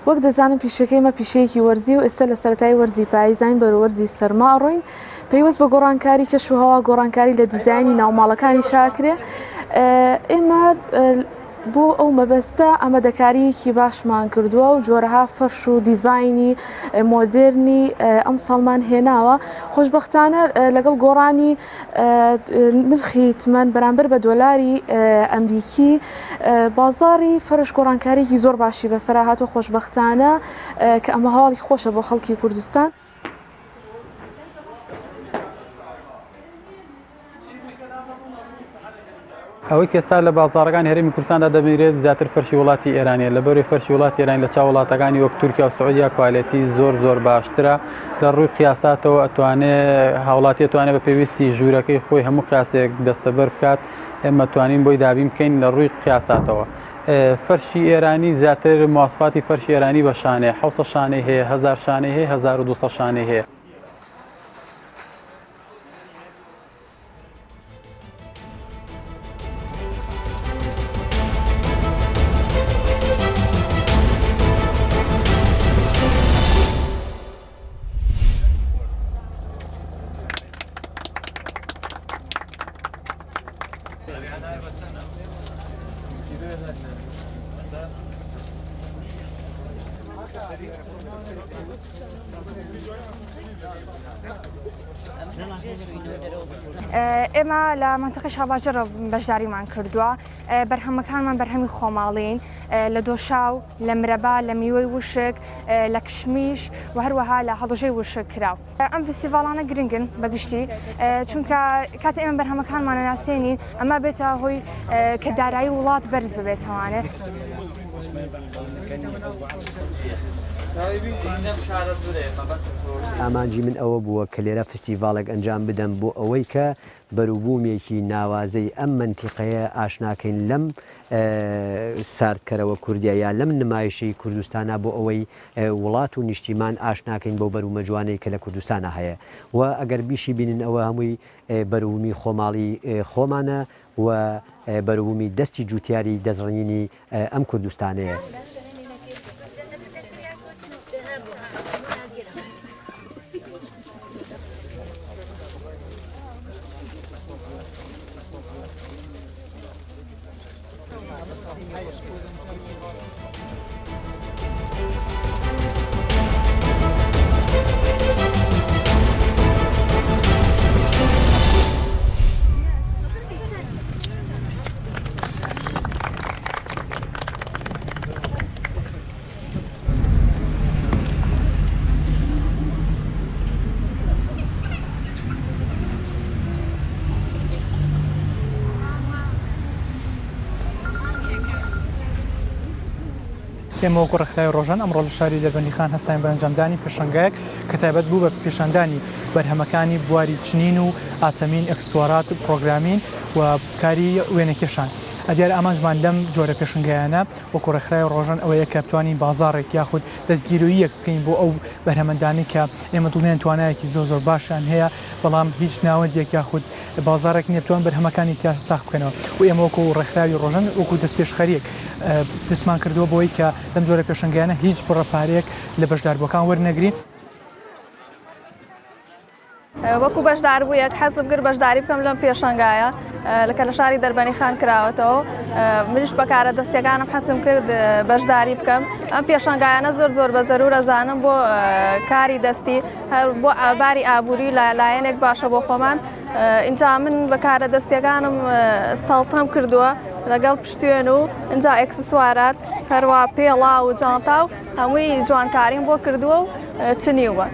وەک دەزانم پیشەکەیمە پیشەیەکی وەرزی و ئێستا لە سەرەتای وەرزی پاییزین بەرە وەرزی سەرما ڕۆین پێیوەست بە گۆڕانکاری کەش و هەوا گۆڕانکاری لە دیزایانی ناوماڵەکانی شاکرێ ئێمە بۆ ئەو مەبەستە ئامادەکاریەکی باشمان کردووە و جۆرەها فەرش و دیزایانی مۆدرنی ئەم ساڵمان هێناوە خۆشبەختانە لەگەڵ گۆڕانی نرخی تمەن بەرامبەر بە دۆلاری ئەمریکی بازاری فەرش گۆڕانکاریی زۆر باشی بەسەرا هاتووە خۆشبەختانە کە ئەمە هەواڵی خۆشە بۆ خەڵکی کوردستان. ئەوەی کێستا لە بازاڕەکان هەرێمی کوردستاندا دەبێت زیاتر فەرشی وڵاتی ئێرانیە لەبەرەوەی فەرشی وڵاتی ئێران لە چاو وڵاتەکانی وەک تورکیا و سعودیا کوالێتی زۆر باشترە لە ڕووی قیاساتەوە ئەتوانێت هاوڵاتی ئەتوانێت بە پێویستی ژوورەکەی خۆی هەموو قیاسێک دەستەبەر بکات ئێمە توانین بۆی دابین بکەین لە ڕووی قیاساتەوە. فەرشی ئێرانی زیاتر مواصفاتی فەرشی ئێرانی بە شانەیە 600 شانەی هەیە 1000 شانەی هەیە 1200 شانەی هەیە. ئێمە لە منتەقەی شاباژەڕ بەشداریمان کردووە بەرهەمەکانمان بەرهەمی خۆماڵین لە دۆشاو لە مرەبا لە میوەی وشک لە کشمیش و هەروەها لە هەڵۆژەی وشک کراو. ئەم فستیڤالانە گرنگن بەگشتی چونکە کاتە ئێمە بەرهەمەکانمانە ناسێنین ئەمە بێتە هۆی کە دارایی وڵات بەرز ببێتەوانێت. ئامانجی من ئەوە بووە کە لێرە فستیڤالێک ئەنجام بدەم بۆ ئەوەی کە بەروبوومێکی ناوازەی ئەم منتیقەیە ئاشناکەین لەم ساردکەرەوە کوردیا یا لەم نمایشی کوردستانە بۆ ئەوەی وڵات و نیشتیمان ئاشناکەین بۆ بەرومە جوانەی کە لە کوردستانە هەیە و ئەگەر بیشی بینن ئەوە هەمووی بەرومی خۆماڵی خۆمانە و بەرومی دەستی جوتیاری دەزڕنینی ئەم کوردستانەیە. ئێمە وەکو ڕێکخراوی ڕۆژان ئەمڕۆ لە شاری دەربەندیخان هەستین بە ئەنجامدانی پێشەنگایەک کە تایبەت بوو بە پێشاندانی بەرهەمەکانی بواری چنین و ئاتەمین ئەکسسوارات و پرۆگرامین و کاری وێنەکێشان. ئەدیار ئامانجمان لەم جۆرە پێشنگایانە وەکو ڕێکخراوی ڕۆژان ئەوەیە کە بتوانین بازاڕێک یاخود دەستگیرۆییەک بکەین بۆ ئەو بەرهەمەندانی کە ئێمە دڵنیان توانایەکی زۆر باشیان هەیە بەڵام هیچ ناوەندێک یاخود بازارێک نێتوان بەرهەمەکانی تیا ساخت بکەنەوە و ئێمە وەکو ڕێکخراوی ڕۆژان وەکو دەستپێشخەریەک دەستمان کردووە بۆی کە لەم جۆرە پێشنگایانە هیچ بڕەپارەیەک لە بەشداربووەکان وەرنەگرین. وەکو بەشدار بوو یەک حەزم کرد بەشداری بکەم لەم پێشەنگایە لەکە لە شاری دەربەنیخان کراوەتەوە منیش بەکارە دەستیەکانم حەزم کرد بەشداری بکەم. ئەم پێشەنگایانە زۆر بە زەرورە زانم بۆ کاری دەستی بۆ ئاباری ئابووری لایەنێک باشە بۆ خۆمان. اینجا من بەکارە دەستیەکانم سەڵتەم کردووە لەگەڵ پشتێن و اینجا ئەکسسوارات هەروە پێڵا و جانتا و هەمووی جوانکاریم بۆ کردووە و چنیوە.